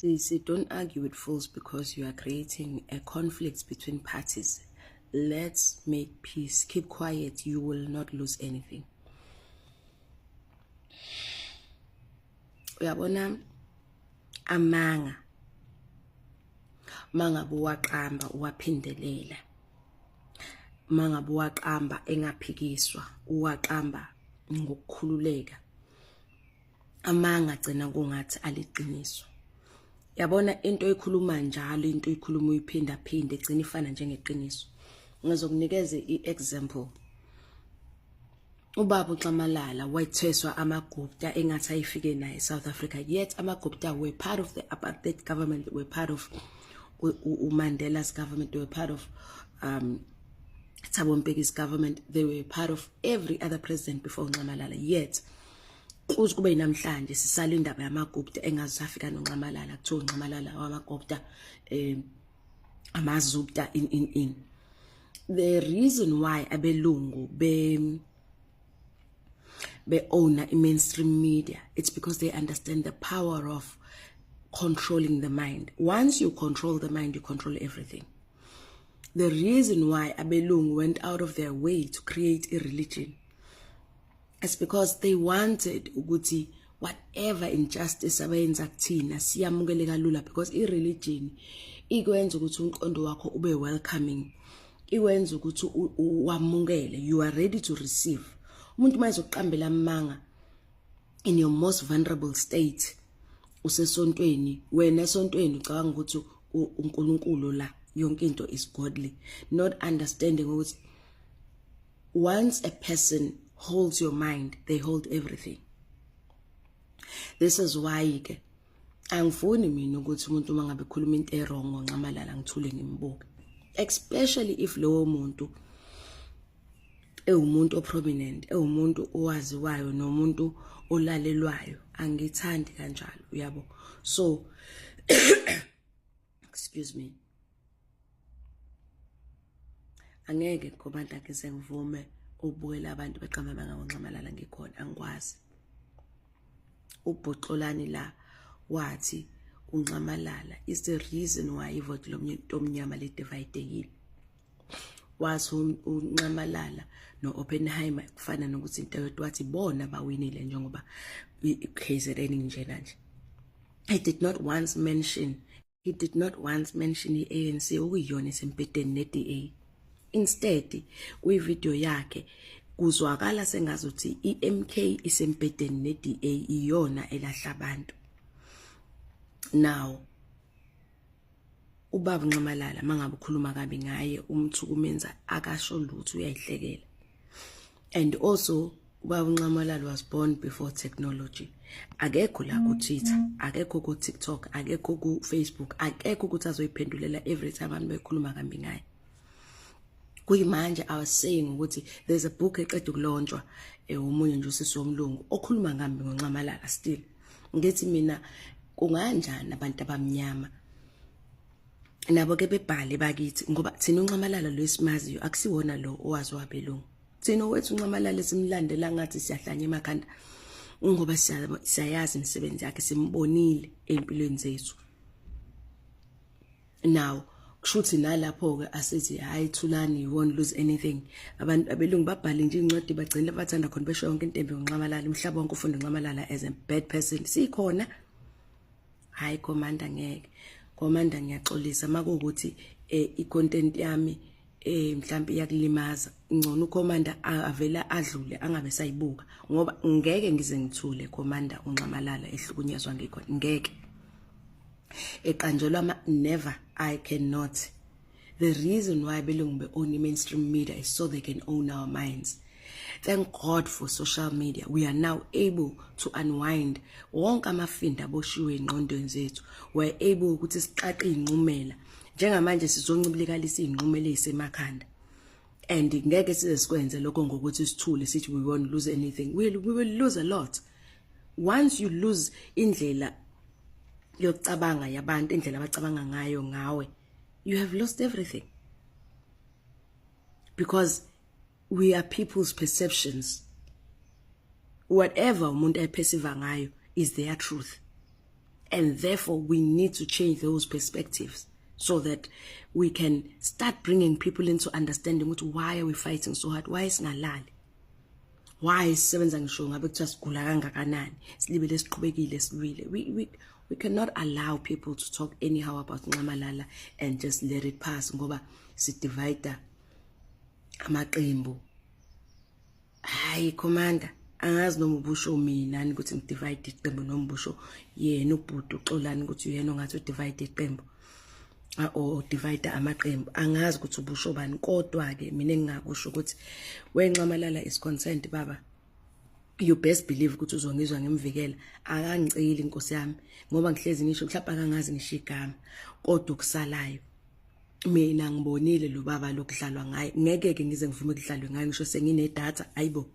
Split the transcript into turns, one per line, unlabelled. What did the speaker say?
See, don't argue with fools because you are creating a conflict between parties. Let's make peace. Keep quiet. You will not lose anything. Uyabona amanga mangabe uwaqamba uwaphindelela, mangabe uwaqamba engaphikiswa uwaqamba ngokukhululeka, amanga agcina kungathi aliqiniso. Yabona into ekhuluma njalo, into ekhuluma uyiphinda phinde egcina ifana njengeqiniso. Ngizokunikeza i-example. Ubaba uXamalala wayetheswa amaGupta engathi ayifike naye South Africa, yet amaGupta were part of the apartheid government, were part of Mandela's government, they were part of Thabo Mbeki's government, they were part of every other president before uNxamalala, yet kuze kube namhlanje sisala indaba yamaGupta engazafika noNxamalala, kuthiwa uNxamalala wamaGupta amaZupta in. The reason why abelungu be own mainstream media, it's because they understand the power of controlling the mind. Once you control the mind, you control everything. The reason why abelungu went out of their way to create a religion is because they wanted ukuthi whatever injustice abayenza kuthina siyamukeleka lula, because ireligion ikwenza ukuthi umqondo wakho ube welcoming, ikwenza ukuthi uwamukele, you are ready to receive. Umuntu mayezokuqambela amanga in your most vulnerable state, usesontweni, wena esontweni ucabanga ukuthi uNkulunkulu la yonke into is godly, not understanding ukuthi once a person holds your mind, they hold everything. This is why ke angifuni mina ukuthi umuntu mangabe ekhuluma into errong ngoNxamalala ngithule ngimbuke, especially if lowo muntu ewumuntu oprominent, ewumuntu owaziwayo nomuntu olalelwayo. Angithandi kanjalo, uyabo. So excuse me, angeke khomanda ke sengivume ubukela abantu beqamba amanga ngoNxamalala ngikhona, angikwazi. uBhoxolani la wathi uNxamalala is the reason why ivote lomuntu omnyama le dividekile. Was uNxamalala no Oppenheimer kufana nokuthi into wathi bona bawinile njengoba KZN nje nanje. He did not once mention iANC ukuyona esempeteni neDA. Instead kwivideo yakhe kuzwakala sengazuthi iMK isempeteni neDA iyona elahla abantu. Now ubaba uNxamalala mangabe ukhuluma kabi ngaye umthukumenza akasho lutho uyayihlekela. And also ubaba uNxamalala was born before technology. Akekho la ku Twitter, akekho ku TikTok, akekho ku Facebook, akekho ukuthi azoyiphendulela every time abantu bekhuluma kabi ngaye. Kuyimanje I was saying ukuthi there's a book eqedwe kulonjwa umunye nje usisi womlungu okhuluma ngambi ngoNxamalala still. Ngithi mina kunganjani abantu abamnyama nabo ke bebhale bakithi, ngoba thina uNxamalala lo esimaziyo akusiwona lo owazi wabelungu. Thina wethu uNxamalala simlandela ngathi siyahlanya emakhanda ngoba siyayazi imisebenzi yakhe, simbonile empilweni zethu. Now kushuthi nalapho ke asithi hayi Thulani you won't lose anything. Abantu abelungu babhale nje incwadi bagcina bathanda khona besho yonke intembe ngoNxamalala, umhlaba wonke ufunda uNxamalala as a bad person. Sikhona hayi commander, ngeke commander ngiyaxolisa makuwukuthi icontent yami mhlawumbe iyakulimaza, ngcono ucommander avela adlule angabe sayibuka, ngoba ngeke ngize ngithule commander uNxamalala ehlukunyezwa ngikho, ngeke eqanjelwa never, I cannot. The reason why belungu be own mainstream media is so they can own our minds. Thank God for social media. We are now able to unwind wonke amafinda aboshiwe engqondweni zethu. We're able ukuthi siqaqe inqumela njengamanje sizoncibilikalisa inqumela ezisemakhanda, and ngeke size sikwenze lokho ngokuthi sithule sithi we won't lose anything. We will lose a lot. Once you lose indlela yokucabanga yabantu, indlela abacabanga ngayo ngawe, you have lost everything, because we are people's perceptions. Whatever umuntu ayiperceive ngayo is their truth, And therefore, we need to change those perspectives so that we can start bringing people into understanding why are we fighting so hard? Why is ngalali? Why is sebenza ngisho ngabe kuthiwa sigula kangakanani? Silibele siqhubekile silwile. We cannot allow people to talk anyhow about Nxamalala and just let it pass ngoba si divide amaqembu. Hayi commander, angazi noma ubusho mina ukuthi ngidivide iqembu noma ubusho yena ubhuti uxolani ukuthi uyena ongathi udivide iqembu or divide amaqembu. Angazi ukuthi ubusho bani, kodwa ke mina engingakusho ukuthi when Nxamalala is concerned baba, you best believe ukuthi uzongizwa ngimvikela. Akangiceli inkosi yami ngoba ngihlezi ngisho mhlawumbe akangazi ngisho igama, kodwa kusalayo mina ngibonile lo baba lokudlalwa ngaye. Ngeke ke ngize ngivume kudlalwe ngaye ngisho sengine data ayibo.